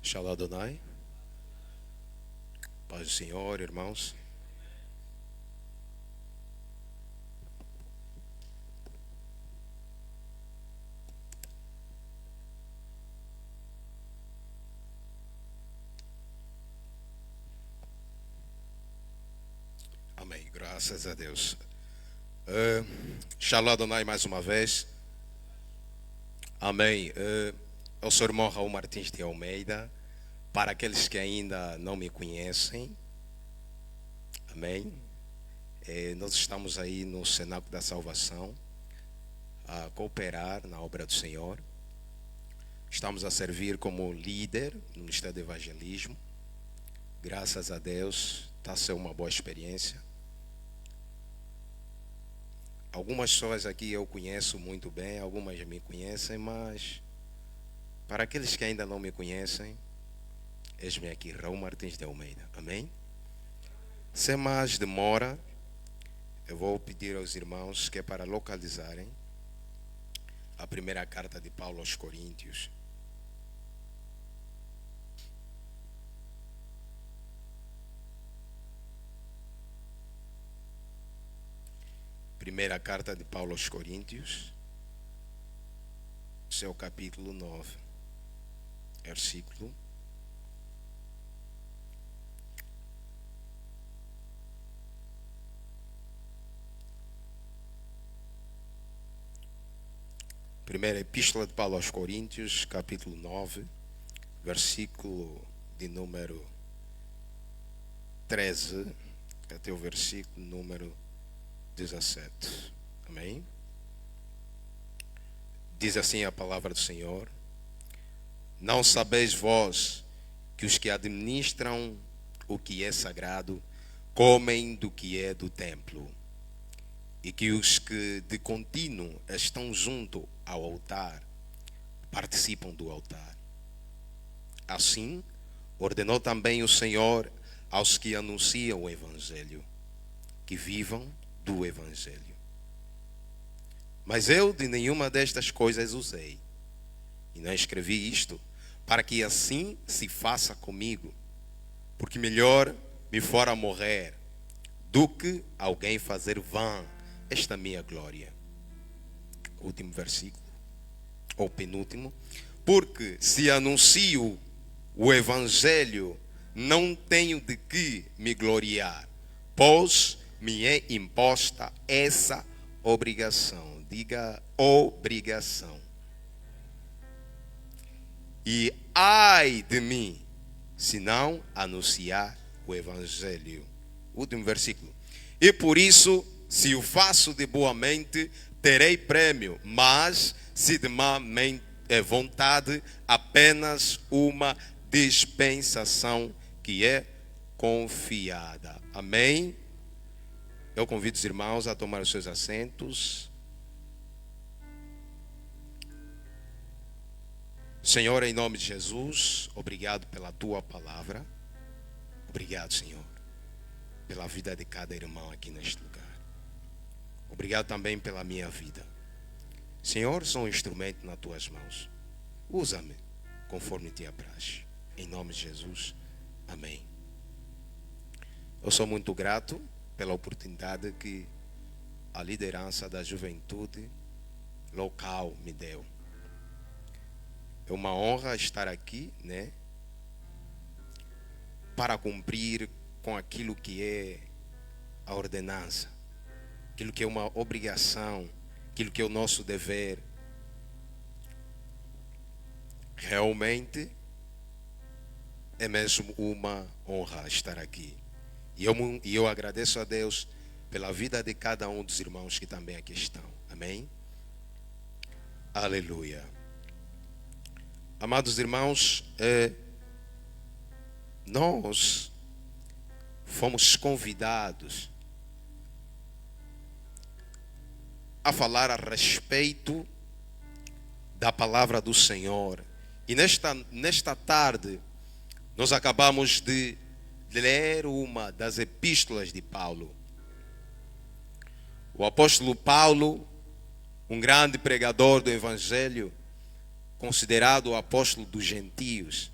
Shalom Adonai. Paz do Senhor, irmãos. Amém. Graças a Deus. Shalom Adonai mais uma vez. Amém. Eu sou o irmão Raul Martins de Almeida. Para aqueles que ainda não me conhecem, amém. Nós estamos aí no Cenáculo da Salvação a cooperar na obra do Senhor. Estamos a servir como líder no Ministério do Evangelismo. Graças a Deus, está a ser uma boa experiência. Algumas pessoas aqui eu conheço muito bem, algumas me conhecem, mas para aqueles que ainda não me conhecem, eis-me aqui, Raul Martins de Almeida. Amém? Sem mais demora, eu vou pedir aos irmãos que é para localizarem a primeira carta de Paulo aos Coríntios. Primeira carta de Paulo aos Coríntios, seu capítulo 9, versículo 1ª Epístola de Paulo aos Coríntios, capítulo 9, versículo de número 13 até o versículo número 17. Amém? Diz assim a palavra do Senhor: Não sabeis vós que os que administram o que é sagrado comem do que é do templo, e que os que de contínuo estão junto ao altar participam do altar. Assim, ordenou também o Senhor aos que anunciam o Evangelho, que vivam do Evangelho. Mas eu de nenhuma destas coisas usei, e não escrevi isto, para que assim se faça comigo, porque melhor me fora morrer do que alguém fazer vã esta minha glória. Último versículo, ou penúltimo. Porque se anuncio o Evangelho, não tenho de que me gloriar, pois me é imposta essa obrigação. Diga obrigação. E ai de mim, se não anunciar o Evangelho. Último versículo. E por isso, se o faço de boa mente, terei prêmio, mas se de má vontade, apenas uma dispensação que é confiada. Amém? Eu convido os irmãos a tomar os seus assentos. Senhor, em nome de Jesus, obrigado pela tua palavra. Obrigado, Senhor, pela vida de cada irmão aqui neste lugar. Obrigado também pela minha vida. Senhor, sou um instrumento nas tuas mãos. Usa-me conforme te apraz. Em nome de Jesus. Amém. Eu sou muito grato pela oportunidade que a liderança da juventude local me deu. É uma honra estar aqui, né? Para cumprir com aquilo que é a ordenança, aquilo que é uma obrigação, aquilo que é o nosso dever. Realmente é mesmo uma honra estar aqui. E eu agradeço a Deus pela vida de cada um dos irmãos que também aqui estão. Amém? Aleluia. Amados irmãos, nós fomos convidados a falar a respeito da palavra do Senhor. E nesta tarde, nós acabamos de ler uma das epístolas de Paulo. O apóstolo Paulo, um grande pregador do Evangelho, considerado o apóstolo dos gentios,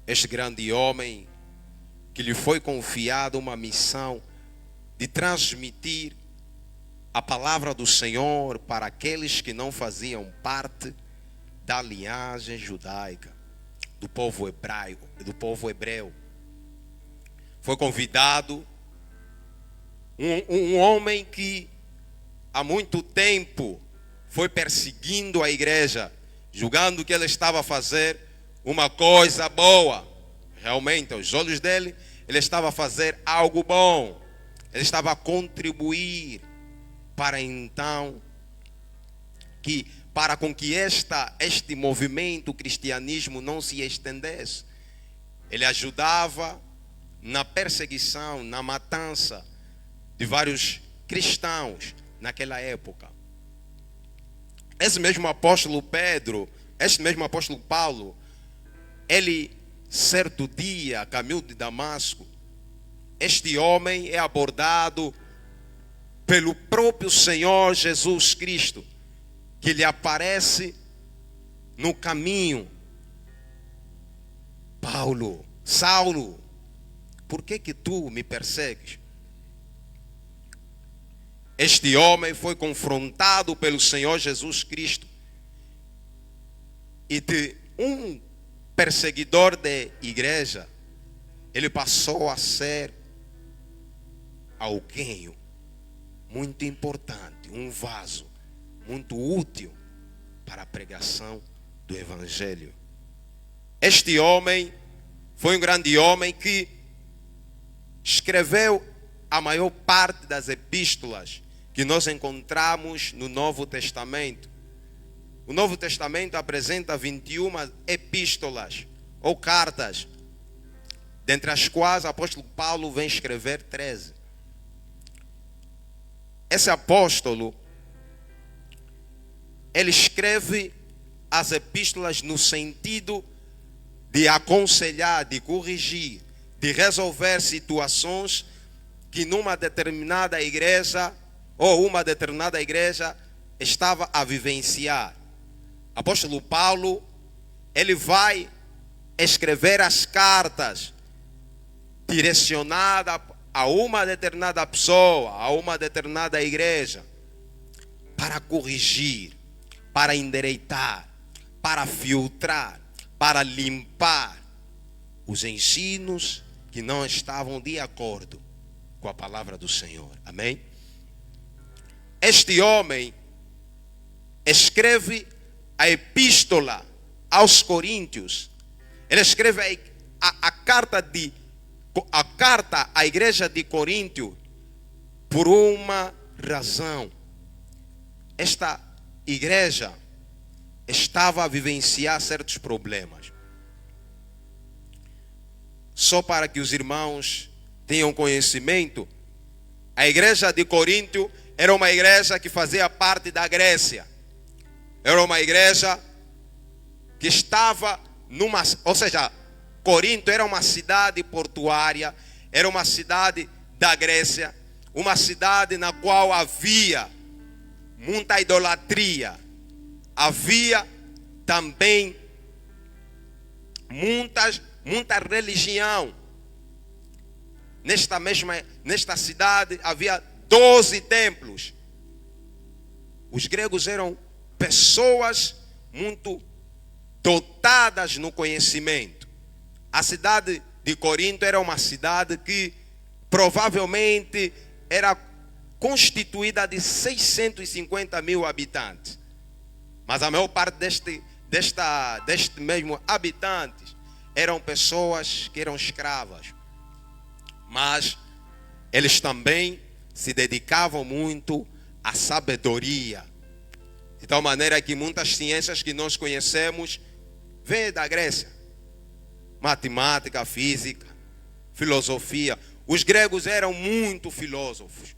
este grande homem, que lhe foi confiada uma missão de transmitir a palavra do Senhor para aqueles que não faziam parte da linhagem judaica, do povo hebraico, do povo hebreu. Foi convidado um homem que há muito tempo foi perseguindo a igreja, julgando que ele estava a fazer uma coisa boa. Realmente, aos olhos dele, ele estava a fazer algo bom. Ele estava a contribuir para então para com que este movimento, o cristianismo, não se estendesse. Ele ajudava na perseguição, na matança de vários cristãos naquela época. Esse mesmo apóstolo Paulo, ele, certo dia, a caminho de Damasco, este homem é abordado pelo próprio Senhor Jesus Cristo, que lhe aparece no caminho. Saulo, por que tu me persegues? Este homem foi confrontado pelo Senhor Jesus Cristo, e de um perseguidor de igreja, ele passou a ser alguém muito importante, um vaso muito útil para a pregação do Evangelho. Este homem foi um grande homem que escreveu a maior parte das epístolas que nós encontramos no Novo Testamento. O Novo Testamento apresenta 21 epístolas ou cartas, dentre as quais o apóstolo Paulo vem escrever 13. Esse apóstolo, ele escreve as epístolas no sentido de aconselhar, de corrigir, de resolver situações que numa determinada igreja ou uma determinada igreja estava a vivenciar. Apóstolo Paulo, ele vai escrever as cartas direcionadas a uma determinada pessoa, a uma determinada igreja, para corrigir, para endireitar, para filtrar, para limpar os ensinos que não estavam de acordo com a palavra do Senhor. Amém? Este homem escreve a epístola aos Coríntios. Ele escreve a carta à igreja de Coríntio por uma razão. Esta igreja estava a vivenciar certos problemas. Só para que os irmãos tenham conhecimento, a igreja de Coríntio era uma igreja que fazia parte da Grécia. Era uma igreja que estava ou seja, Corinto era uma cidade portuária, era uma cidade da Grécia, uma cidade na qual havia muita idolatria, havia também muita religião. Nesta cidade havia 12 templos. Os gregos eram pessoas muito dotadas no conhecimento. A cidade de Corinto era uma cidade que provavelmente era constituída de 650 mil habitantes. Mas a maior parte deste mesmo habitantes eram pessoas que eram escravas. Mas eles também se dedicavam muito à sabedoria. De tal maneira que muitas ciências que nós conhecemos vêm da Grécia. Matemática, física, filosofia. Os gregos eram muito filósofos.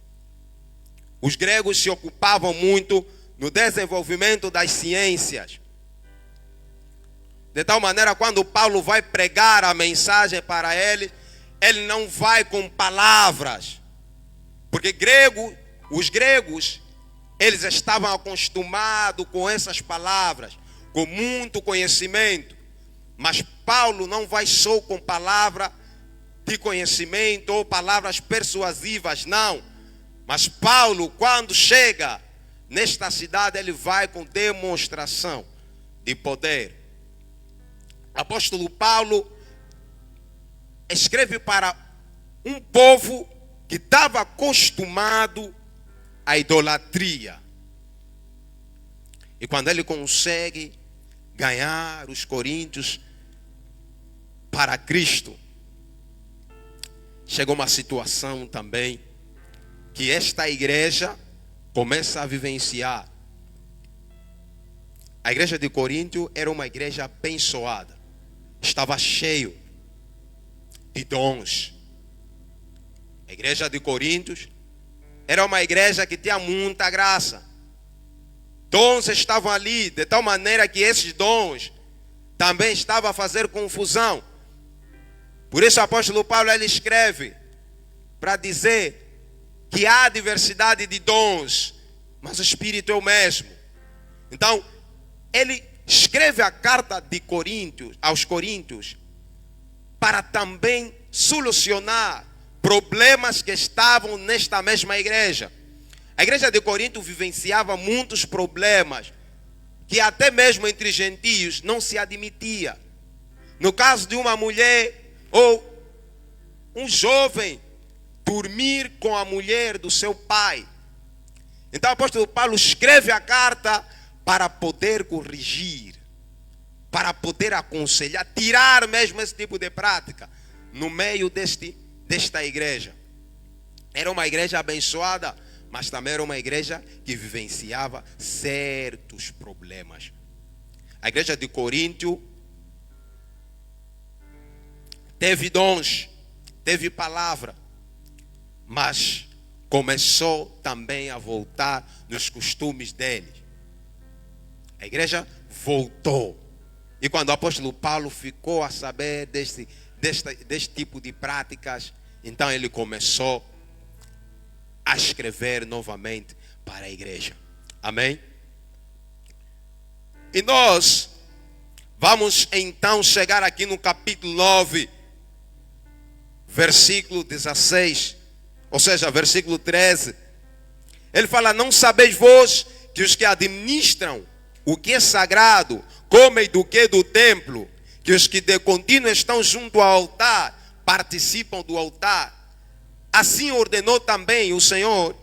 Os gregos se ocupavam muito no desenvolvimento das ciências. De tal maneira, quando Paulo vai pregar a mensagem para ele, ele não vai com palavras. Porque os gregos, eles estavam acostumados com essas palavras, com muito conhecimento. Mas Paulo não vai só com palavra de conhecimento ou palavras persuasivas, não. Mas Paulo, quando chega nesta cidade, ele vai com demonstração de poder. Apóstolo Paulo escreve para um povo que estava acostumado à idolatria. E quando ele consegue ganhar os coríntios para Cristo, chegou uma situação também que esta igreja começa a vivenciar. A igreja de Coríntio era uma igreja abençoada, estava cheio de dons. A igreja de Coríntios era uma igreja que tinha muita graça. Dons estavam ali, de tal maneira que esses dons também estavam a fazer confusão. Por isso o apóstolo Paulo ele escreve para dizer que há diversidade de dons, mas o Espírito é o mesmo. Então, ele escreve a carta de Coríntios, aos Coríntios, para também solucionar problemas que estavam nesta mesma igreja. A igreja de Corinto vivenciava muitos problemas que até mesmo entre gentios não se admitia. No caso de uma mulher ou um jovem dormir com a mulher do seu pai. Então o apóstolo Paulo escreve a carta para poder corrigir, para poder aconselhar, tirar mesmo esse tipo de prática no meio desta igreja. Era uma igreja abençoada, mas também era uma igreja que vivenciava certos problemas. A igreja de Coríntio teve dons, teve palavra, mas começou também a voltar nos costumes deles. A igreja voltou. E quando o apóstolo Paulo ficou a saber deste tipo de práticas, então ele começou a escrever novamente para a igreja. Amém? E nós vamos então chegar aqui no capítulo 9, versículo 16, ou seja, versículo 13. Ele fala: não sabeis vós que os que administram o que é sagrado comem do que do templo, que os que de contínuo estão junto ao altar participam do altar? Assim ordenou também o Senhor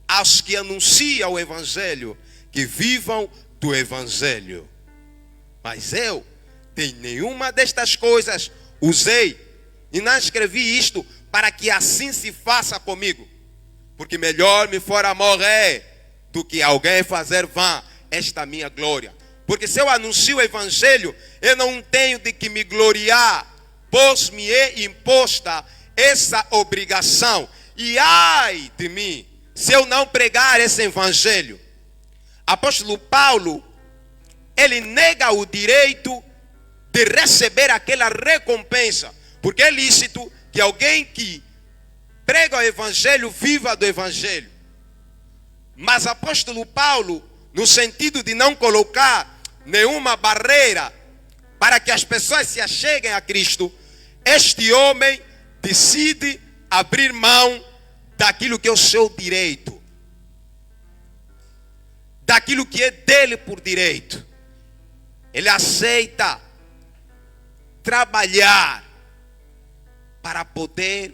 aos que anunciam o evangelho, que vivam do evangelho. Mas eu, de nenhuma destas coisas usei, e não escrevi isto para que assim se faça comigo, porque melhor me fora morrer do que alguém fazer vã esta minha glória. Porque se eu anuncio o evangelho, eu não tenho de que me gloriar, pois me é imposta essa obrigação. E ai de mim, se eu não pregar esse evangelho. Apóstolo Paulo, ele nega o direito de receber aquela recompensa, porque é lícito que alguém que prega o evangelho viva do evangelho. Mas apóstolo Paulo, no sentido de não colocar nenhuma barreira para que as pessoas se acheguem a Cristo, este homem decide abrir mão daquilo que é o seu direito, daquilo que é dele por direito. Ele aceita trabalhar para poder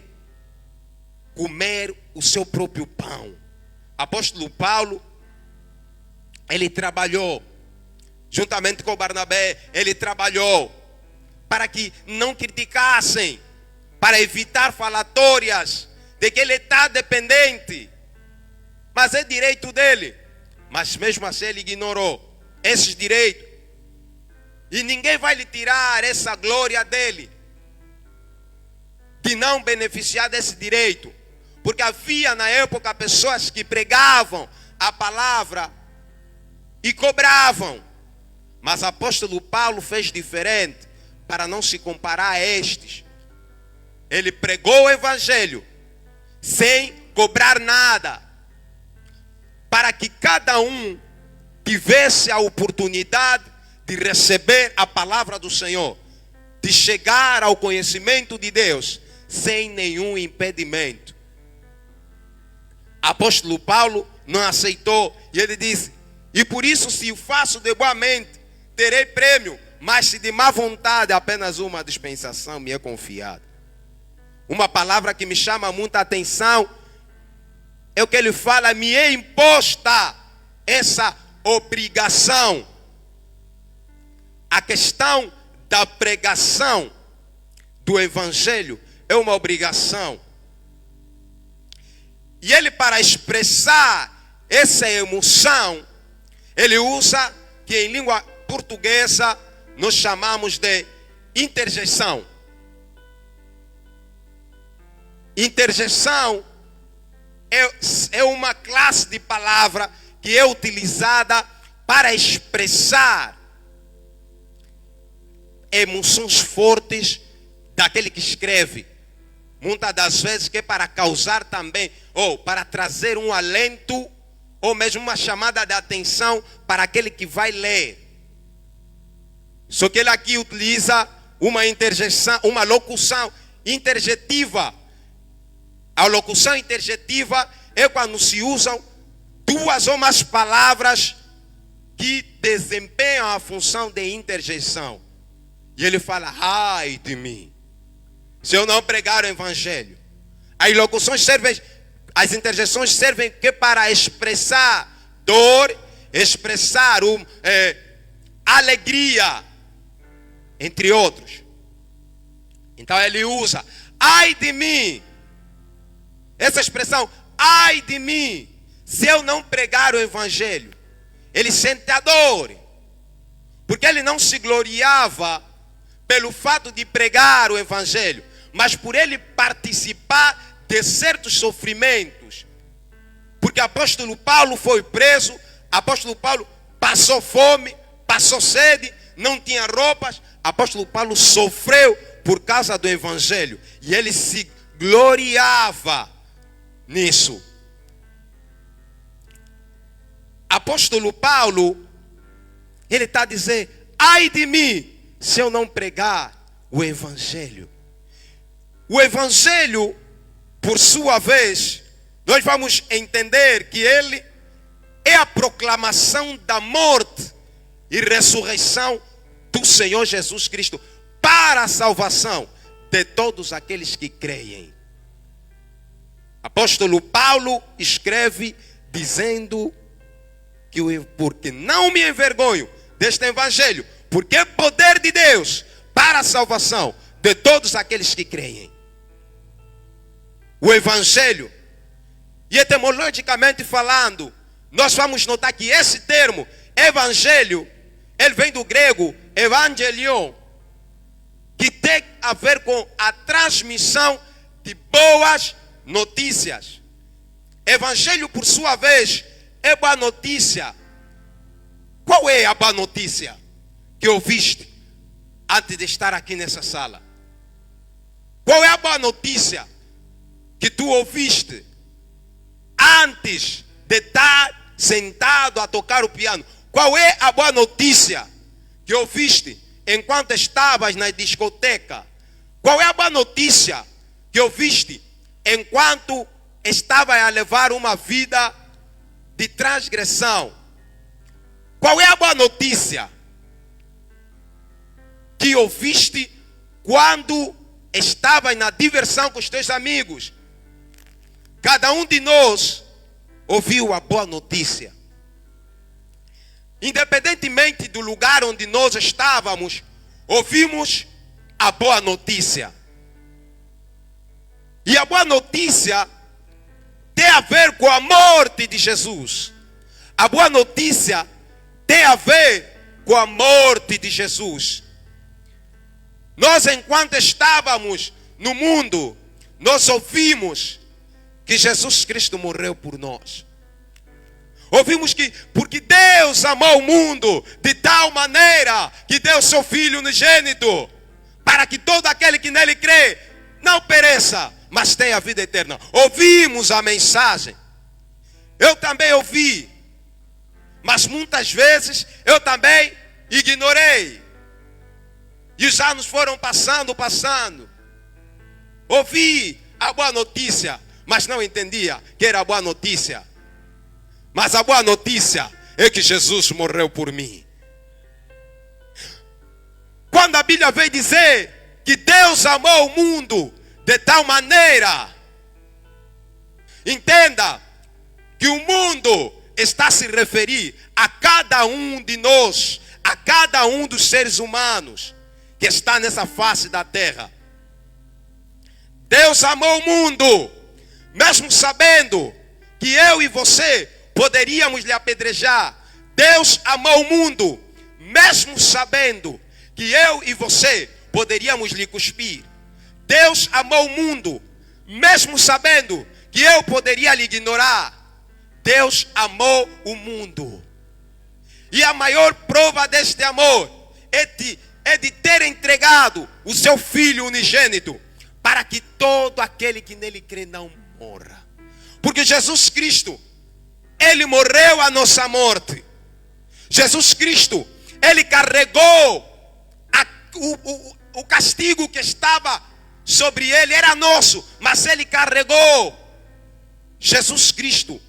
comer o seu próprio pão. Apóstolo Paulo, ele trabalhou juntamente com Barnabé, ele trabalhou para que não criticassem, para evitar falatórias de que ele está dependente, mas é direito dele. Mas mesmo assim ele ignorou esses direitos, e ninguém vai lhe tirar essa glória dele, de não beneficiar desse direito, porque havia na época pessoas que pregavam a palavra e cobravam. Mas o apóstolo Paulo fez diferente, para não se comparar a estes. Ele pregou o evangelho sem cobrar nada, para que cada um tivesse a oportunidade de receber a palavra do Senhor. de chegar ao conhecimento de Deus sem nenhum impedimento. Apóstolo Paulo não aceitou e ele disse: e por isso, se o faço de boa mente, terei prêmio, mas se de má vontade, apenas uma dispensação me é confiada. Uma palavra que me chama muita atenção é o que ele fala: me é imposta essa obrigação. A questão da pregação do Evangelho é uma obrigação. E ele, para expressar essa emoção, ele usa, que em língua portuguesa nós chamamos de interjeição. Interjeição é uma classe de palavra que é utilizada para expressar emoções fortes daquele que escreve. Muitas das vezes que é para causar também, ou para trazer um alento, ou mesmo uma chamada de atenção para aquele que vai ler. Só que ele aqui utiliza uma interjeição, uma locução interjetiva. A locução interjetiva é quando se usam duas ou mais palavras que desempenham a função de interjeição. E ele fala: ai de mim, se eu não pregar o Evangelho. As locuções servem, as interjeições servem que para expressar dor, expressar alegria, entre outros. Então ele usa: ai de mim. Essa expressão, ai de mim, se eu não pregar o Evangelho. Ele sente a dor, porque ele não se gloriava pelo fato de pregar o Evangelho, mas por ele participar de certos sofrimentos. Porque apóstolo Paulo foi preso, apóstolo Paulo passou fome, passou sede, não tinha roupas. Apóstolo Paulo sofreu por causa do Evangelho e ele se gloriava nisso. Apóstolo Paulo, ele está a dizer: ai de mim, se eu não pregar o Evangelho. O Evangelho, por sua vez, nós vamos entender que ele é a proclamação da morte e ressurreição do Senhor Jesus Cristo para a salvação de todos aqueles que creem. Apóstolo Paulo escreve dizendo que porque não me envergonho deste Evangelho, porque é poder de Deus para a salvação de todos aqueles que creem. O Evangelho, e etimologicamente falando, nós vamos notar que esse termo, Evangelho, ele vem do grego evangelion, que tem a ver com a transmissão de boas notícias. Evangelho, por sua vez, é boa notícia. Qual é a boa notícia que ouviste antes de estar aqui nessa sala? Qual é a boa notícia que tu ouviste antes de estar sentado a tocar o piano? Qual é a boa notícia que ouviste enquanto estavas na discoteca? Qual é a boa notícia que ouviste enquanto estavas a levar uma vida de transgressão? Qual é a boa notícia que ouviste quando estavas na diversão com os teus amigos? Cada um de nós ouviu a boa notícia. Independentemente do lugar onde nós estávamos, ouvimos a boa notícia. E a boa notícia tem a ver com a morte de Jesus. A boa notícia tem a ver com a morte de Jesus. Nós, enquanto estávamos no mundo, nós ouvimos que Jesus Cristo morreu por nós. Ouvimos que porque Deus amou o mundo de tal maneira que deu seu Filho unigênito, para que todo aquele que nele crê não pereça, mas tenha a vida eterna. Ouvimos a mensagem. Eu também ouvi, mas muitas vezes eu também ignorei. E os anos foram passando. Ouvi a boa notícia, mas não entendia que era a boa notícia. Mas a boa notícia é que Jesus morreu por mim. Quando a Bíblia veio dizer que Deus amou o mundo de tal maneira, entenda que o mundo está a se referir a cada um de nós, a cada um dos seres humanos que está nessa face da terra. Deus amou o mundo, mesmo sabendo que eu e você poderíamos lhe apedrejar. Deus amou o mundo, mesmo sabendo que eu e você poderíamos lhe cuspir. Deus amou o mundo, mesmo sabendo que eu poderia lhe ignorar. Deus amou o mundo. E a maior prova deste amor é de ter entregado o seu Filho unigênito, para que todo aquele que nele crê não morra. Porque Jesus Cristo, Ele morreu a nossa morte. Jesus Cristo, Ele carregou o castigo que estava sobre Ele, era nosso, mas Ele carregou. Jesus Cristo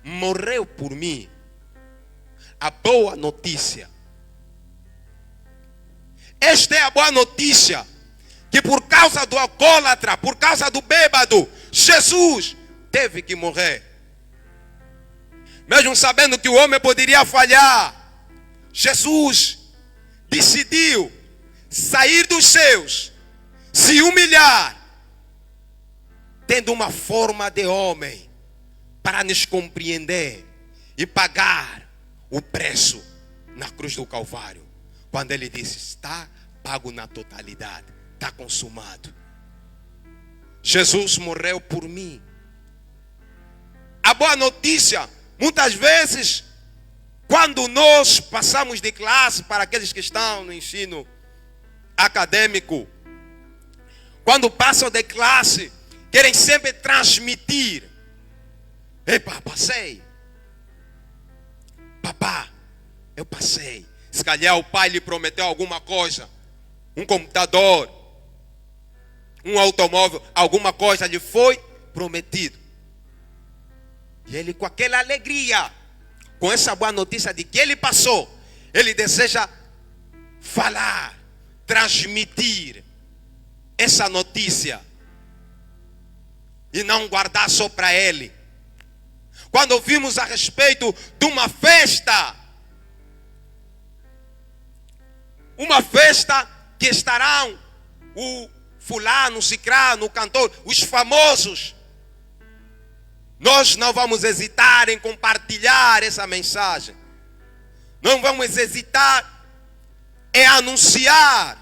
morreu por mim. A boa notícia. Esta é a boa notícia. Que por causa do alcoólatra, por causa do bêbado, Jesus teve que morrer. Mesmo sabendo que o homem poderia falhar, Jesus decidiu sair dos seus, se humilhar, tendo uma forma de homem, para nos compreender e pagar o preço na cruz do Calvário. Quando Ele disse, está pago na totalidade, está consumado. Jesus morreu por mim. A boa notícia, muitas vezes, quando nós passamos de classe, para aqueles que estão no ensino acadêmico, quando passam de classe, querem sempre transmitir. Epa, passei. Papá, eu passei. Se calhar o pai lhe prometeu alguma coisa, um computador, um automóvel, alguma coisa lhe foi prometido. E ele, com aquela alegria, com essa boa notícia de que ele passou, ele deseja falar, transmitir essa notícia e não guardar só para ele. Quando ouvimos a respeito de uma festa que estarão o fulano, o cicrano, o cantor, os famosos, nós não vamos hesitar em compartilhar essa mensagem. Não vamos hesitar em anunciar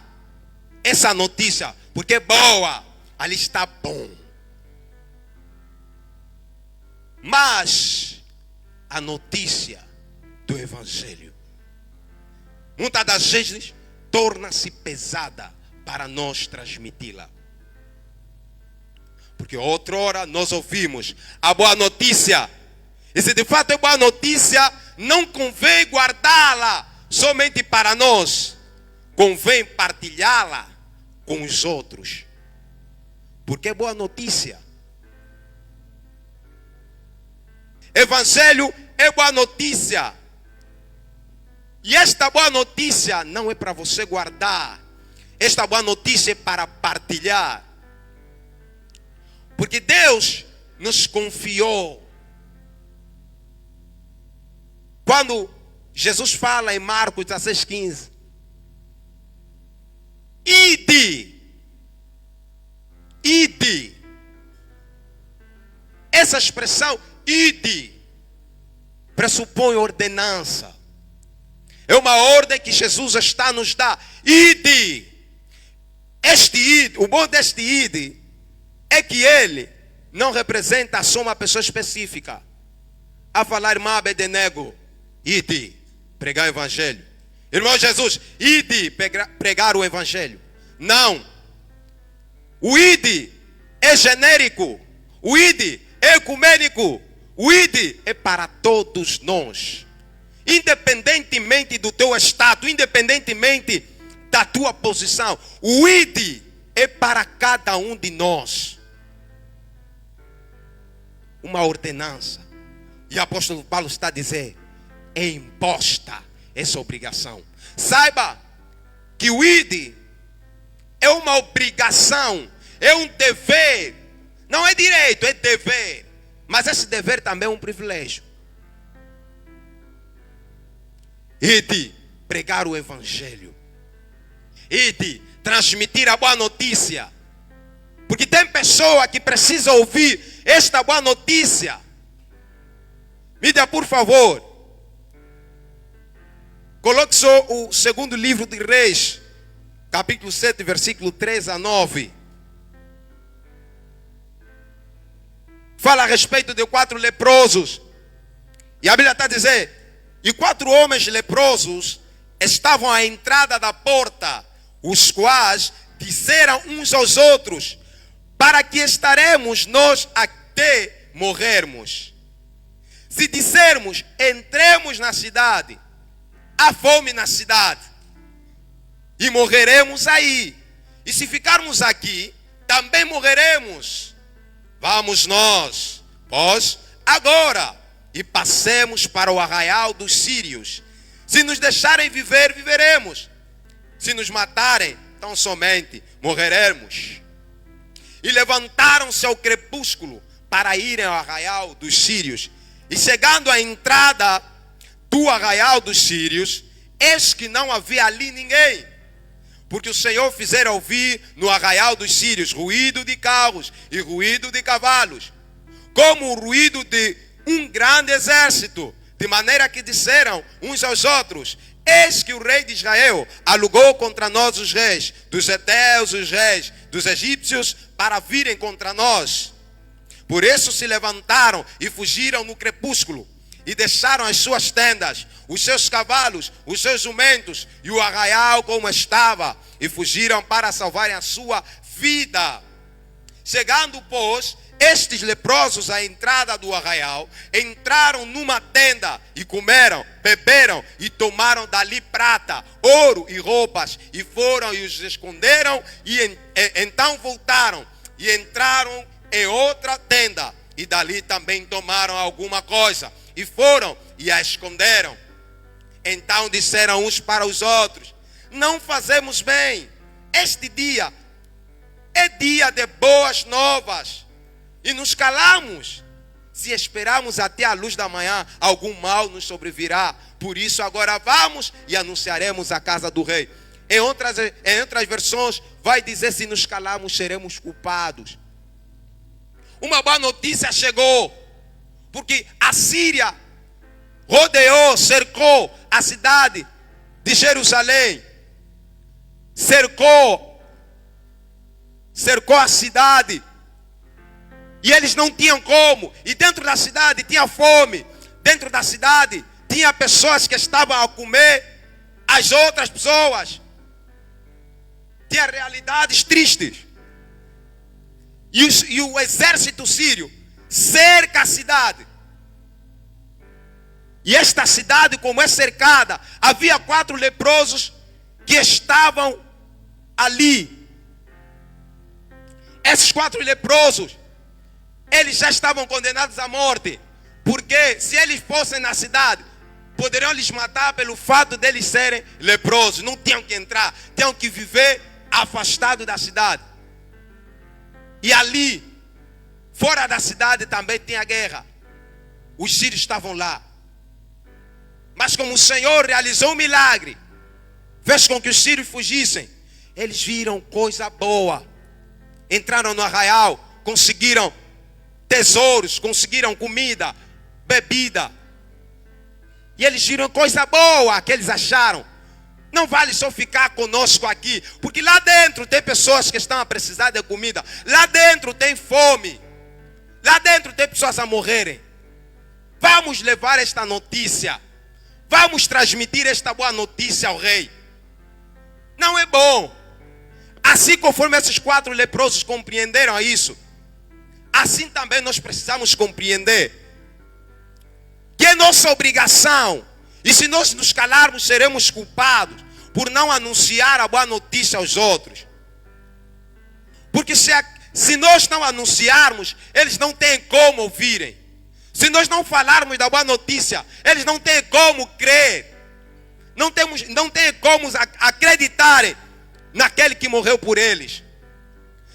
essa notícia, porque é boa, ali está bom. Mas a notícia do Evangelho, muitas das vezes, torna-se pesada para nós transmiti-la. Porque outrora nós ouvimos a boa notícia. E se de fato é boa notícia, não convém guardá-la somente para nós. Convém partilhá-la com os outros. Porque é boa notícia. Evangelho é boa notícia. E esta boa notícia não é para você guardar. Esta boa notícia é para partilhar. Porque Deus nos confiou. Quando Jesus fala em Marcos 16:15, ide. Essa expressão ide pressupõe ordenança. É uma ordem que Jesus está a nos dar. Ide. Este ide, o bom deste ide é que ele não representa só uma pessoa específica. A falar, irmã Abednego, ide pregar o evangelho. Irmão Jesus, ide pregar o evangelho. Não. O ide é genérico. O ide é ecumênico. O ide é para todos nós. Independentemente do teu estado, independentemente da tua posição. O ide é para cada um de nós uma ordenança. E o apóstolo Paulo está a dizer, é imposta essa obrigação. Saiba que o ide é uma obrigação, é um dever. Não é direito, é dever. Mas esse dever também é um privilégio. Ide pregar o evangelho. Ide transmitir a boa notícia. Porque tem pessoa que precisa ouvir esta boa notícia. Me dê, por favor. Coloque só o segundo livro de Reis, capítulo 7, versículo 3 a 9. Fala a respeito de 4 leprosos. E a Bíblia está a dizer, e 4 homens leprosos estavam à entrada da porta, os quais disseram uns aos outros, para que estaremos nós até morrermos? Se dissermos, entremos na cidade, há fome na cidade, e morreremos aí. E se ficarmos aqui, também morreremos. Vamos nós, pois, agora, e passemos para o arraial dos sírios. Se nos deixarem viver, viveremos. Se nos matarem, tão somente morreremos. E levantaram-se ao crepúsculo para irem ao arraial dos sírios. E chegando à entrada do arraial dos sírios, eis que não havia ali ninguém. Porque o Senhor fizera ouvir no arraial dos sírios ruído de carros e ruído de cavalos, como o ruído de um grande exército. De maneira que disseram uns aos outros, eis que o rei de Israel alugou contra nós os reis dos heteus, os reis dos egípcios, para virem contra nós. Por isso se levantaram e fugiram no crepúsculo, e deixaram as suas tendas, os seus cavalos, os seus jumentos e o arraial como estava, e fugiram para salvarem a sua vida. Chegando, pois, estes leprosos à entrada do arraial, entraram numa tenda e comeram, beberam e tomaram dali prata, ouro e roupas, e foram e os esconderam, e então voltaram e entraram em outra tenda, e dali também tomaram alguma coisa, e foram e a esconderam. Então disseram uns para os outros, não fazemos bem, este dia é dia de boas novas, e nos calamos. Se esperarmos até a luz da manhã, algum mal nos sobrevirá. Por isso agora vamos e anunciaremos a casa do rei. Em outras versões vai dizer, se nos calarmos seremos culpados. Uma boa notícia chegou, porque a Síria rodeou, cercou a cidade de Jerusalém, cercou a cidade, e eles não tinham como, e dentro da cidade tinha fome, dentro da cidade tinha pessoas que estavam a comer as outras pessoas, tinha realidades tristes. E o exército sírio cerca a cidade. E esta cidade, como é cercada, havia 4 leprosos que estavam ali. Esses 4 leprosos, eles já estavam condenados à morte. Porque se eles fossem na cidade, poderiam lhes matar pelo fato de eles serem leprosos. Não tinham que entrar, tinham que viver afastados da cidade. E ali, fora da cidade também tinha guerra. Os sírios estavam lá. Mas como o Senhor realizou um milagre, fez com que os sírios fugissem, eles viram coisa boa. Entraram no arraial, conseguiram tesouros, conseguiram comida, bebida. E eles viram coisa boa que eles acharam. Não vale só ficar conosco aqui, porque lá dentro tem pessoas que estão a precisar de comida. Lá dentro tem fome. Lá dentro tem pessoas a morrerem. Vamos levar esta notícia. Vamos transmitir esta boa notícia ao rei. Não é bom. Assim conforme esses 4 leprosos compreenderam isso, assim também nós precisamos compreender que é nossa obrigação. E se nós nos calarmos, seremos culpados. por não anunciar a boa notícia aos outros. Porque se nós não anunciarmos, eles não têm como ouvirem. Se nós não falarmos da boa notícia, eles não têm como crer. Não têm como acreditarem naquele que morreu por eles.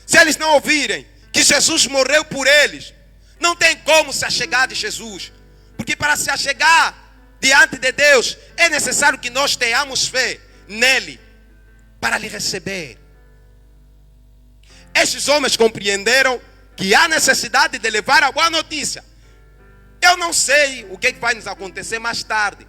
Se eles não ouvirem que Jesus morreu por eles, não tem como se achegar de Jesus. Porque para se achegar diante de Deus, é necessário que nós tenhamos fé nele para lhe receber. Estes homens compreenderam que há necessidade de levar a boa notícia. Eu não sei o que vai nos acontecer mais tarde.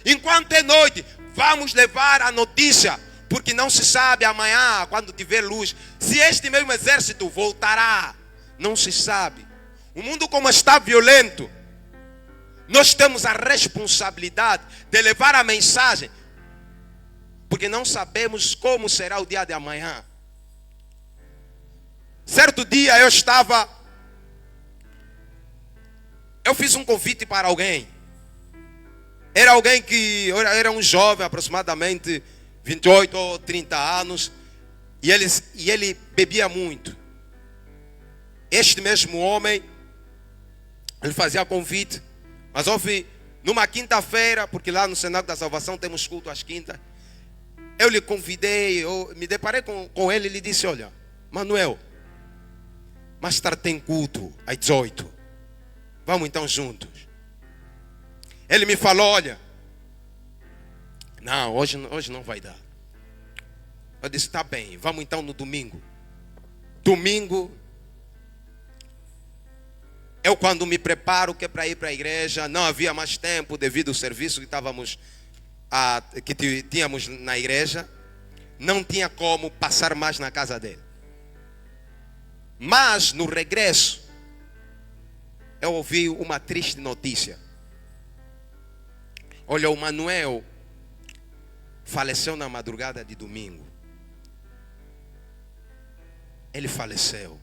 Enquanto é noite, vamos levar a notícia, porque não se sabe amanhã, quando tiver luz, se este mesmo exército voltará. Não se sabe. O mundo como está violento, nós temos a responsabilidade de levar a mensagem, porque não sabemos como será o dia de amanhã. Certo dia eu fiz um convite para alguém. Era alguém que era um jovem, aproximadamente 28 ou 30 anos, e ele bebia muito. Este mesmo homem, ele fazia convite, mas houve numa quinta-feira, porque lá no Cenáculo da Salvação temos culto às quintas. Eu lhe convidei, eu me deparei com ele e lhe disse: olha, Manuel, mais tarde tem culto às 18. Vamos então juntos. Ele me falou: olha, não, hoje não vai dar. Eu disse: tá bem, vamos então no domingo. Domingo, eu quando me preparo que é para ir para a igreja, não havia mais tempo devido ao serviço que tínhamos na igreja. Não tinha como passar mais na casa dele. Mas no regresso, eu ouvi uma triste notícia. Olha, o Manuel faleceu na madrugada de domingo. Ele faleceu.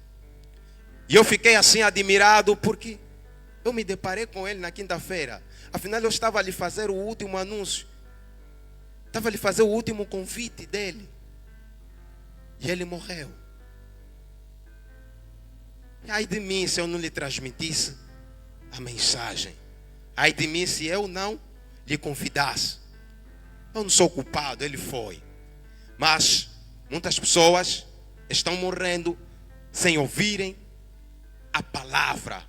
E eu fiquei assim admirado, porque eu me deparei com ele na quinta-feira. Afinal, eu estava a lhe fazer o último anúncio. Estava a lhe fazer o último convite dele. E ele morreu. Ai de mim se eu não lhe transmitisse a mensagem. Ai de mim se eu não lhe convidasse. Eu não sou culpado, ele foi. Mas muitas pessoas estão morrendo sem ouvirem a palavra,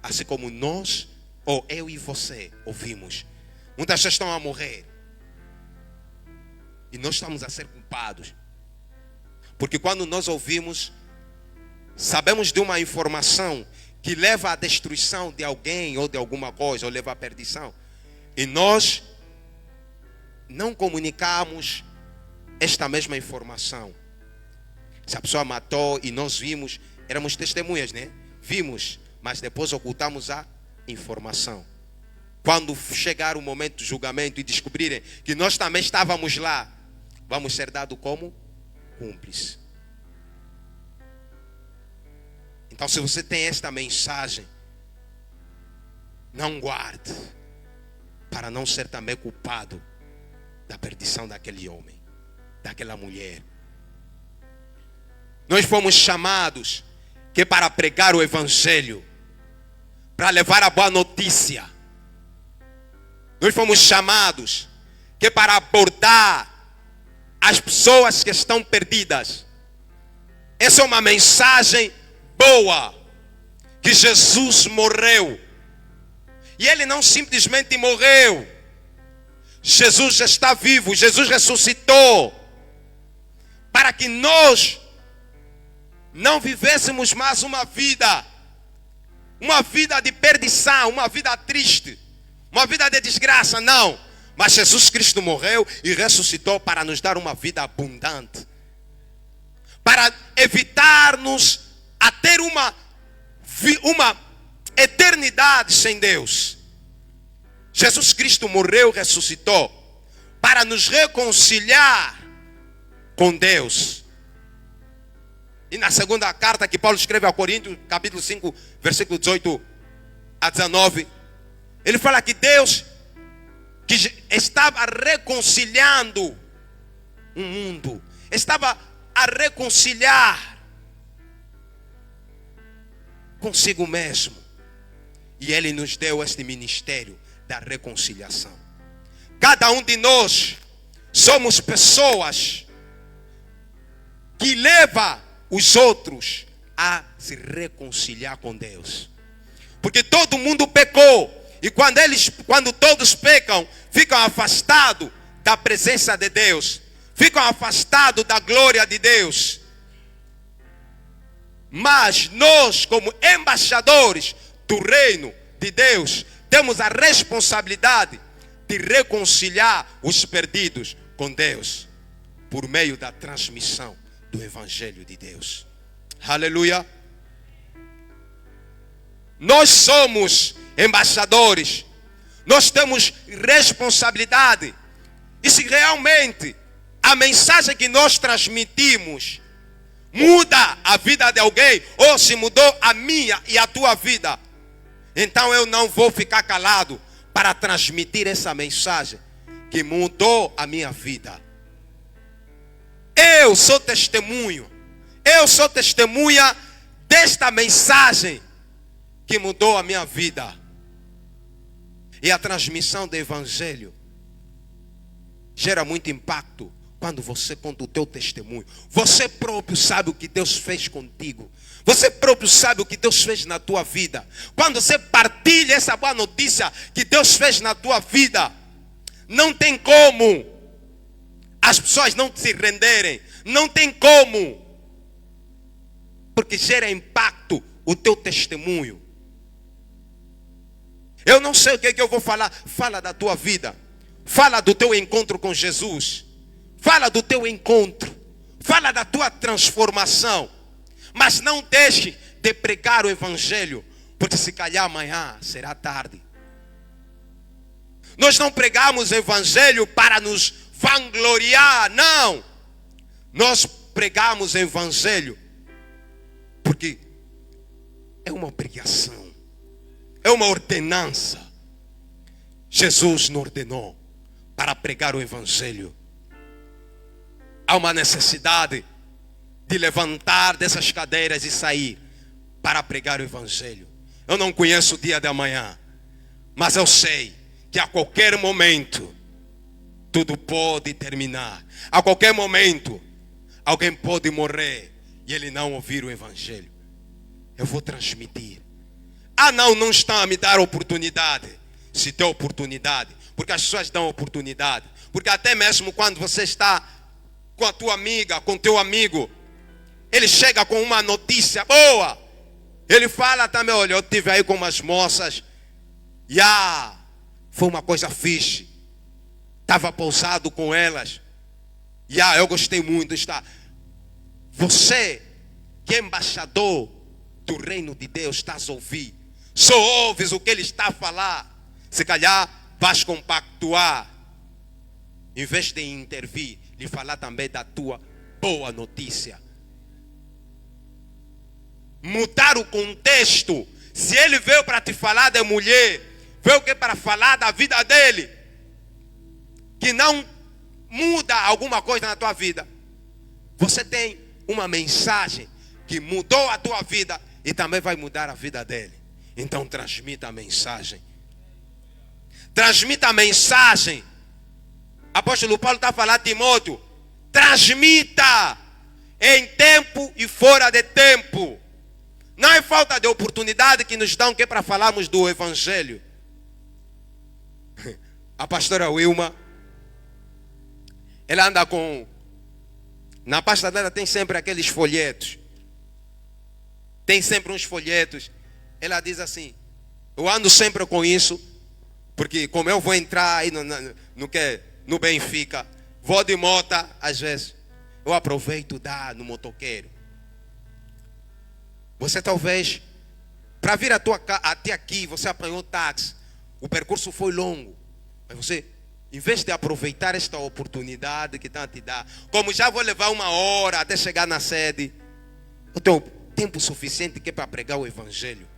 assim como nós, ou eu e você, ouvimos. Muitas pessoas estão a morrer e nós estamos a ser culpados, porque quando nós ouvimos, sabemos de uma informação que leva à destruição de alguém ou de alguma coisa, ou leva à perdição, e nós não comunicamos esta mesma informação. Se a pessoa matou e nós vimos, éramos testemunhas, né? Vimos, mas depois ocultamos a informação. Quando chegar o momento do julgamento e descobrirem que nós também estávamos lá, vamos ser dados como cúmplices. Então, se você tem esta mensagem, não guarde, para não ser também culpado da perdição daquele homem, daquela mulher. Nós fomos chamados que para pregar o evangelho, para levar a boa notícia. Nós fomos chamados que para abordar as pessoas que estão perdidas. Essa é uma mensagem boa, que Jesus morreu. E ele não simplesmente morreu. Jesus já está vivo, Jesus ressuscitou, para que nós não vivêssemos mais uma vida de perdição, uma vida triste, uma vida de desgraça, não. Mas Jesus Cristo morreu e ressuscitou para nos dar uma vida abundante, para evitar-nos a ter uma eternidade sem Deus. Jesus Cristo morreu, ressuscitou para nos reconciliar com Deus. E na segunda carta que Paulo escreve a Coríntios, capítulo 5, versículo 18 a 19, ele fala que Deus que estava reconciliando o mundo, estava a reconciliar consigo mesmo. E Ele nos deu este ministério da reconciliação. Cada um de nós somos pessoas que levam os outros a se reconciliar com Deus. Porque todo mundo pecou. E quando todos pecam, ficam afastados da presença de Deus. Ficam afastados da glória de Deus. Mas nós, como embaixadores do reino de Deus, temos a responsabilidade de reconciliar os perdidos com Deus por meio da transmissão do Evangelho de Deus. Aleluia. Nós somos embaixadores. Nós temos responsabilidade. E se realmente a mensagem que nós transmitimos muda a vida de alguém, ou se mudou a minha e a tua vida, então eu não vou ficar calado para transmitir essa mensagem que mudou a minha vida. Eu sou testemunho. Eu sou testemunha desta mensagem que mudou a minha vida. E a transmissão do Evangelho gera muito impacto quando você conta o teu testemunho. Você próprio sabe o que Deus fez contigo. Você próprio sabe o que Deus fez na tua vida. Quando você partilha essa boa notícia que Deus fez na tua vida, não tem como as pessoas não se renderem. Não tem como. Porque gera impacto o teu testemunho. Eu não sei o que eu vou falar. Fala da tua vida. Fala do teu encontro com Jesus. Fala do teu encontro. Fala da tua transformação. Mas não deixe de pregar o Evangelho, porque se calhar amanhã será tarde. Nós não pregamos o Evangelho para nos vangloriar, não. Nós pregamos o Evangelho porque é uma obrigação. É uma ordenança. Jesus nos ordenou para pregar o Evangelho. Há uma necessidade de levantar dessas cadeiras e sair para pregar o Evangelho. Eu não conheço o dia de amanhã, mas eu sei que a qualquer momento tudo pode terminar. A qualquer momento alguém pode morrer e ele não ouvir o Evangelho. Eu vou transmitir. Não estão a me dar oportunidade. Se tem oportunidade, porque as pessoas dão oportunidade. Porque até mesmo quando você está com a tua amiga, com teu amigo, ele chega com uma notícia boa. Ele fala também, olha, eu estive aí com umas moças. Foi uma coisa fixe. Estava pousado com elas. Eu gostei muito. Você, que é embaixador do reino de Deus, estás a ouvir. Só ouves o que ele está a falar. Se calhar vais compactuar. Em vez de intervir, lhe falar também da tua boa notícia. Mudar o contexto. Se ele veio para te falar de mulher, veio que para falar da vida dele, que não muda alguma coisa na tua vida. Você tem uma mensagem que mudou a tua vida e também vai mudar a vida dele. Então transmita a mensagem. Transmita a mensagem. Apóstolo Paulo está a falar a Timóteo. Transmita em tempo e fora de tempo. Não é falta de oportunidade que nos dão que é para falarmos do Evangelho. A pastora Wilma, ela anda com... Na pasta dela tem sempre aqueles folhetos. Tem sempre uns folhetos. Ela diz assim, eu ando sempre com isso, porque como eu vou entrar aí no Benfica, vou de moto, às vezes, eu aproveito e dá no motoqueiro. Você talvez, para vir até aqui, você apanhou táxi, o percurso foi longo, mas você, em vez de aproveitar esta oportunidade que estão a te dar, como já vou levar 1 hora até chegar na sede, eu tenho tempo suficiente que é para pregar o Evangelho.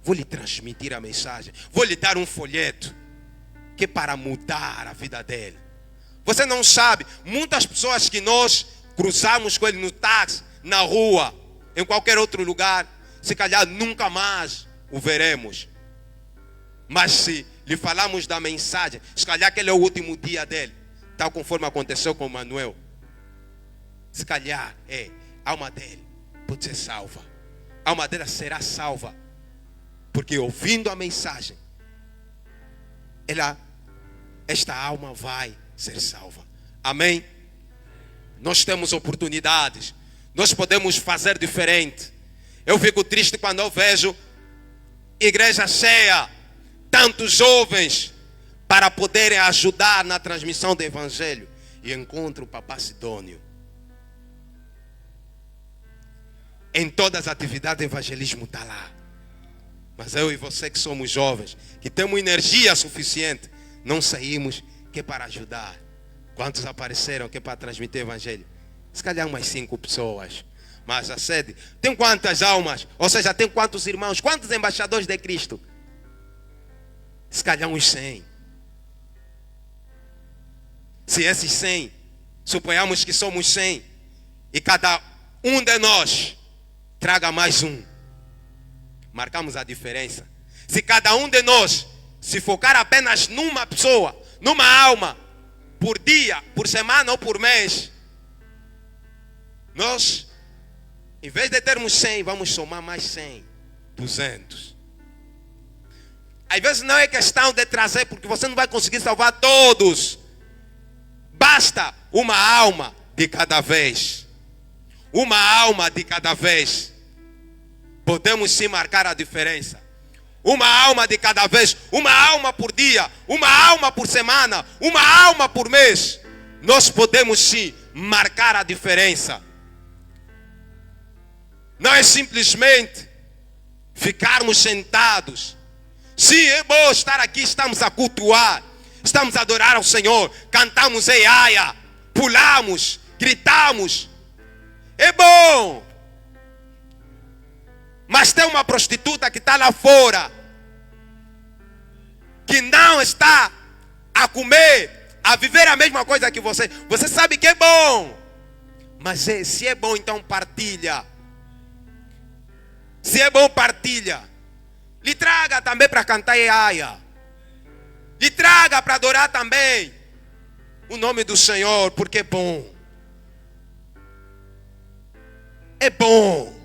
Vou lhe transmitir a mensagem. Vou lhe dar um folheto. que é para mudar a vida dele. Você não sabe, muitas pessoas que nós cruzamos com ele no táxi, na rua, em qualquer outro lugar, se calhar nunca mais o veremos. Mas se lhe falamos da mensagem, se calhar aquele é o último dia dele, tal conforme aconteceu com Manuel. Se calhar a alma dele pode ser salva. A alma dela será salva. Porque ouvindo a mensagem, esta alma vai ser salva. Amém? Nós temos oportunidades. Nós podemos fazer diferente. Eu fico triste quando eu vejo igreja cheia, tantos jovens, para poderem ajudar na transmissão do evangelho. E encontro o Papá Sidônio em todas as atividades de evangelismo, está lá. Mas eu e você que somos jovens, que temos energia suficiente, não saímos que é para ajudar. Quantos apareceram que é para transmitir o evangelho? Se calhar umas 5 pessoas. Mas a sede tem quantas almas? Ou seja, tem quantos irmãos? Quantos embaixadores de Cristo? Se calhar uns 100. Se esses 100, suponhamos que somos 100, e cada um de nós traga mais um, marcamos a diferença. Se cada um de nós se focar apenas numa pessoa, numa alma, por dia, por semana ou por mês, nós, em vez de termos 100, vamos somar mais 100, 200. Às vezes não é questão de trazer, porque você não vai conseguir salvar todos. Basta uma alma de cada vez. Uma alma de cada vez. Podemos sim marcar a diferença. Uma alma de cada vez. Uma alma por dia. Uma alma por semana. Uma alma por mês. Nós podemos sim marcar a diferença. Não é simplesmente ficarmos sentados. Sim, é bom estar aqui, estamos a cultuar, estamos a adorar ao Senhor, cantamos eiaia, pulamos, gritamos. É bom. Mas tem uma prostituta que está lá fora, que não está a comer, a viver a mesma coisa que você. Você sabe que é bom, mas se é bom, então partilha. Se é bom, partilha. Lhe traga também para cantar eiaia. Lhe traga para adorar também o nome do Senhor, porque é bom. É bom.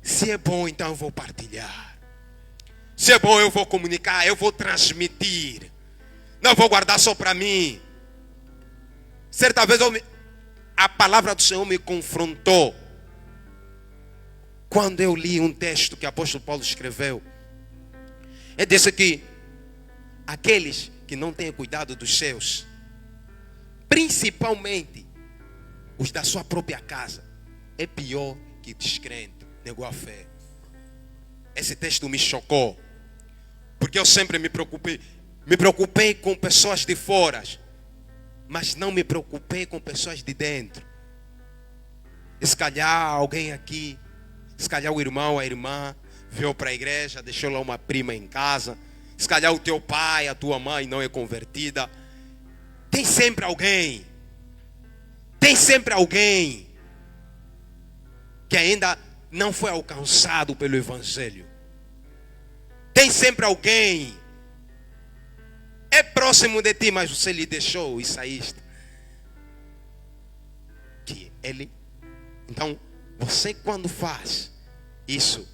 Se é bom, então eu vou partilhar. Se é bom, eu vou comunicar, eu vou transmitir. Não vou guardar só para mim. Certa vez a palavra do Senhor me confrontou. Quando eu li um texto que o apóstolo Paulo escreveu, ele disse que aqueles que não têm cuidado dos seus, principalmente os da sua própria casa, é pior que descrente, negou a fé. Esse texto me chocou, porque eu sempre me preocupei com pessoas de fora, mas não me preocupei com pessoas de dentro. E se calhar alguém aqui, se calhar o irmão, a irmã, veio para a igreja, deixou lá uma prima em casa. Se calhar o teu pai, a tua mãe não é convertida. Tem sempre alguém. Tem sempre alguém que ainda não foi alcançado pelo evangelho. Tem sempre alguém. É próximo de ti, mas você lhe deixou e saíste. Que ele. Então, você quando faz isso,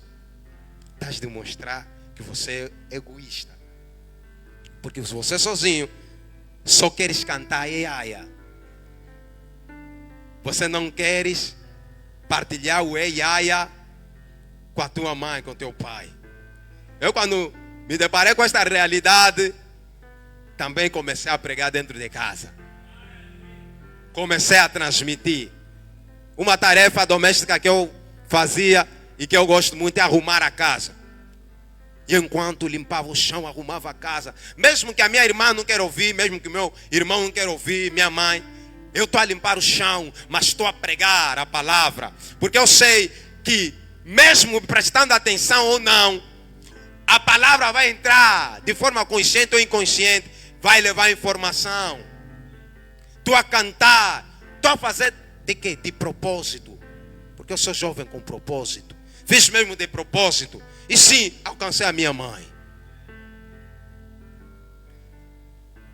estás de mostrar que você é egoísta. Porque se você sozinho só queres cantar eiaia, você não queres partilhar o eiaia com a tua mãe, com o teu pai. Eu quando me deparei com esta realidade, também comecei a pregar dentro de casa. Comecei a transmitir. Uma tarefa doméstica que eu fazia e que eu gosto muito é arrumar a casa. E enquanto limpava o chão, arrumava a casa, mesmo que a minha irmã não queira ouvir, mesmo que o meu irmão não queira ouvir, minha mãe, eu estou a limpar o chão, mas estou a pregar a palavra. Porque eu sei que mesmo prestando atenção ou não, A palavra vai entrar de forma consciente ou inconsciente, vai levar informação. Tu a cantar, tu a fazer de quê? De propósito. Porque eu sou jovem com propósito. Fiz mesmo de propósito. E sim, alcancei a minha mãe.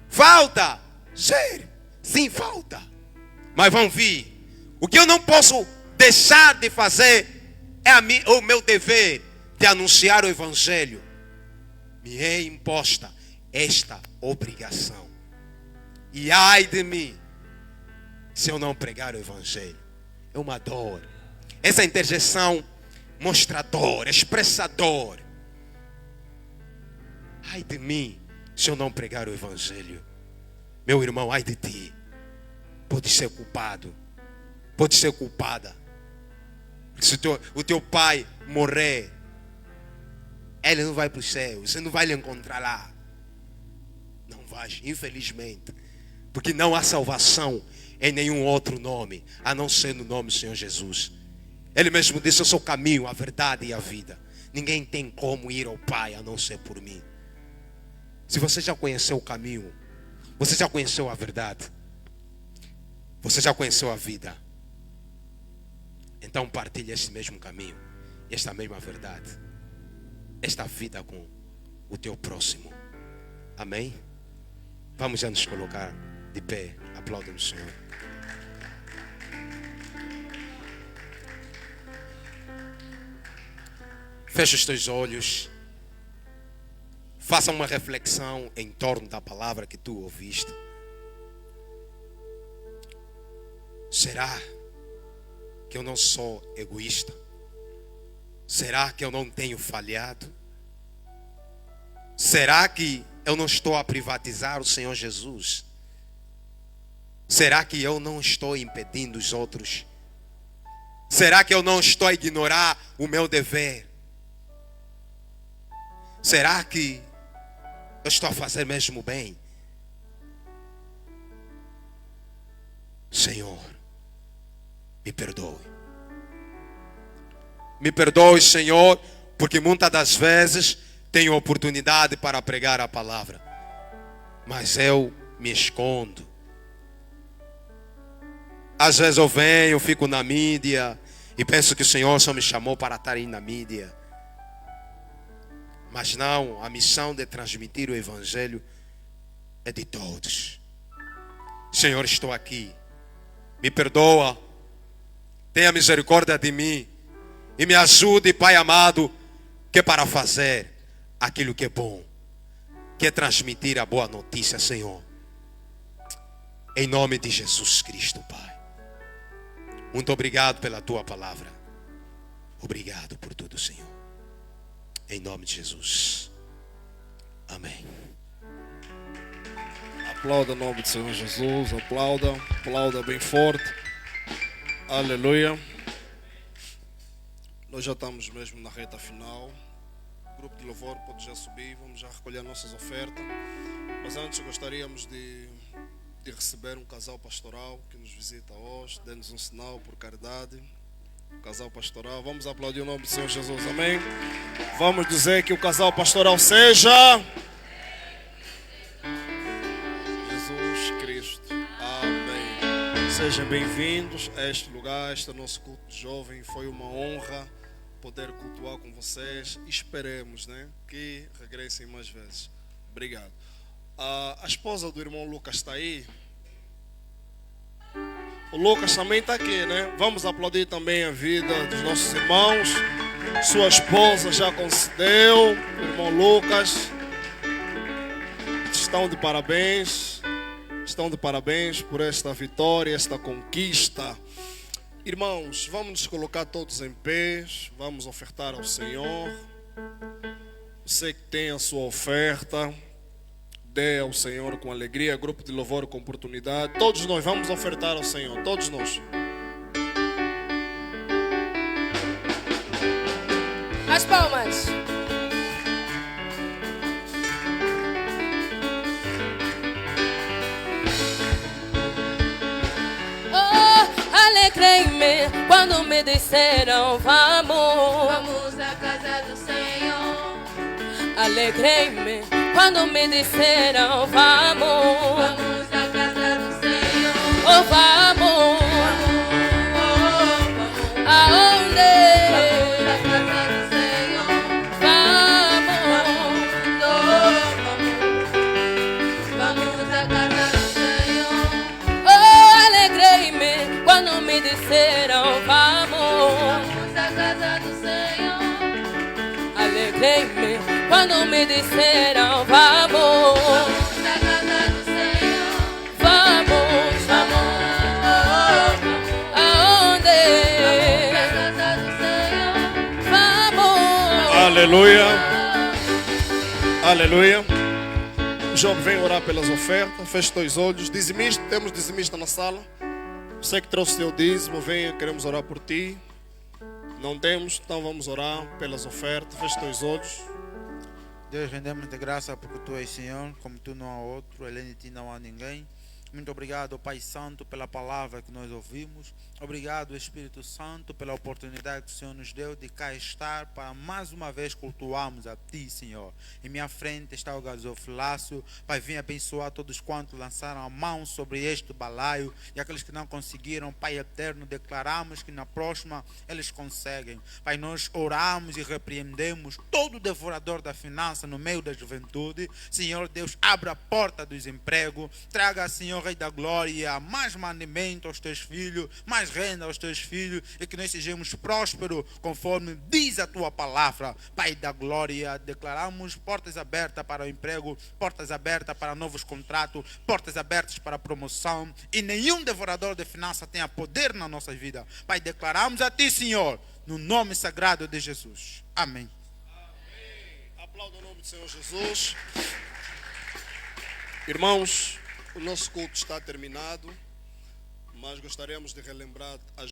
Falta. Sério. Sim, falta. Mas vão vir. O que eu não posso deixar de fazer é o meu dever de anunciar o Evangelho. Me é imposta esta obrigação. E ai de mim se eu não pregar o Evangelho. É uma dor. Essa interjeição mostra dor, expressa dor. Ai de mim se eu não pregar o Evangelho. Meu irmão, ai de ti. Pode ser culpado. Pode ser culpada. Se o teu pai morrer, ele não vai para o céu. Você não vai lhe encontrar lá. Não vai, infelizmente. Porque não há salvação em nenhum outro nome, a não ser no nome do Senhor Jesus. Ele mesmo disse: eu sou o caminho, a verdade e a vida. Ninguém tem como ir ao Pai a não ser por mim. Se você já conheceu o caminho, você já conheceu a verdade, você já conheceu a vida, então partilhe este mesmo caminho, esta mesma verdade, esta vida com o teu próximo. Amém? Vamos já nos colocar de pé. Aplaudam o Senhor. Fecha os teus olhos. Faça uma reflexão em torno da palavra que tu ouviste. Será que eu não sou egoísta? Será que eu não tenho falhado? Será que eu não estou a privatizar o Senhor Jesus? Será que eu não estou impedindo os outros? Será que eu não estou a ignorar o meu dever? Será que eu estou a fazer mesmo bem? Senhor, me perdoe. Me perdoe, Senhor, porque muitas das vezes tenho oportunidade para pregar a palavra, mas eu me escondo. Às vezes eu venho, fico na mídia e penso que o Senhor só me chamou para estar aí na mídia. Mas não, a missão de transmitir o Evangelho é de todos. Senhor, estou aqui. Me perdoa. Tenha misericórdia de mim. E me ajude, Pai amado, que é para fazer aquilo que é bom, que é transmitir a boa notícia, Senhor. Em nome de Jesus Cristo, Pai. Muito obrigado pela Tua palavra. Obrigado por tudo, Senhor. Em nome de Jesus. Amém. Aplauda o nome do Senhor Jesus. Aplauda bem forte. Aleluia. Nós já estamos mesmo na reta final. O grupo de louvor pode já subir. Vamos já recolher nossas ofertas. Mas antes gostaríamos de receber um casal pastoral que nos visita hoje. Dê-nos um sinal por caridade. Casal pastoral, vamos aplaudir o nome do Senhor Jesus, amém? Vamos dizer que o casal pastoral seja Jesus Cristo, amém. Sejam bem-vindos a este lugar, este é o nosso culto jovem. Foi uma honra poder cultuar com vocês. Esperemos, né, que regressem mais vezes. Obrigado. A esposa do irmão Lucas está aí. O Lucas também está aqui, né? Vamos aplaudir também a vida dos nossos irmãos. Sua esposa já concedeu, o irmão Lucas. Estão de parabéns por esta vitória, esta conquista. Irmãos, vamos nos colocar todos em pé, vamos ofertar ao Senhor. Você que tem a sua oferta, dê ao Senhor com alegria. Grupo de louvor com oportunidade. Todos nós vamos ofertar ao Senhor. Todos nós. As palmas. Oh, alegrei-me quando me disseram vamos à casa do Senhor. Alegrei-me quando me disseram vamos, Vamos à casa do Senhor. oh vamos, aonde? Vamos à casa do Senhor. Vamos, Vamos à casa do Senhor. oh alegrei-me quando me disseram vamos, Vamos à casa do Senhor. alegrei-me quando me disseram vamos, Vamos à casa do Senhor. vamos, aonde? À casa do Senhor. Vamos, Aleluia. Aleluia. Job, vem orar pelas ofertas. Feche os teus olhos. Dizimista, temos dizimista na sala. Você que trouxe seu dízimo, venha, queremos orar por ti. Não temos, então vamos orar pelas ofertas. Feche os teus olhos. Deus, rendemos-te graça porque tu és Senhor, como tu não há outro, além de ti não há ninguém. Muito obrigado, Pai Santo, pela palavra que nós ouvimos. Obrigado, Espírito Santo, pela oportunidade que o Senhor nos deu de cá estar para mais uma vez cultuarmos a Ti, Senhor. Em minha frente está o gasofilácio. Pai, vem abençoar todos quantos lançaram a mão sobre este balaio. E aqueles que não conseguiram, Pai eterno, declaramos que na próxima eles conseguem. Pai, nós oramos e repreendemos todo devorador da finança no meio da juventude. Senhor Deus, abra a porta do desemprego. Traga, Senhor Rei da Glória, mais mantimento aos teus filhos, mais renda aos teus filhos, e que nós sejamos prósperos conforme diz a tua palavra. Pai da Glória, declaramos portas abertas para o emprego, portas abertas para novos contratos, portas abertas para a promoção, e nenhum devorador de finanças tenha poder na nossa vida. Pai, declaramos a ti, Senhor, no nome sagrado de Jesus. Amém. Aplauda o nome do Senhor Jesus. Irmãos, o nosso culto está terminado, mas gostaríamos de relembrar as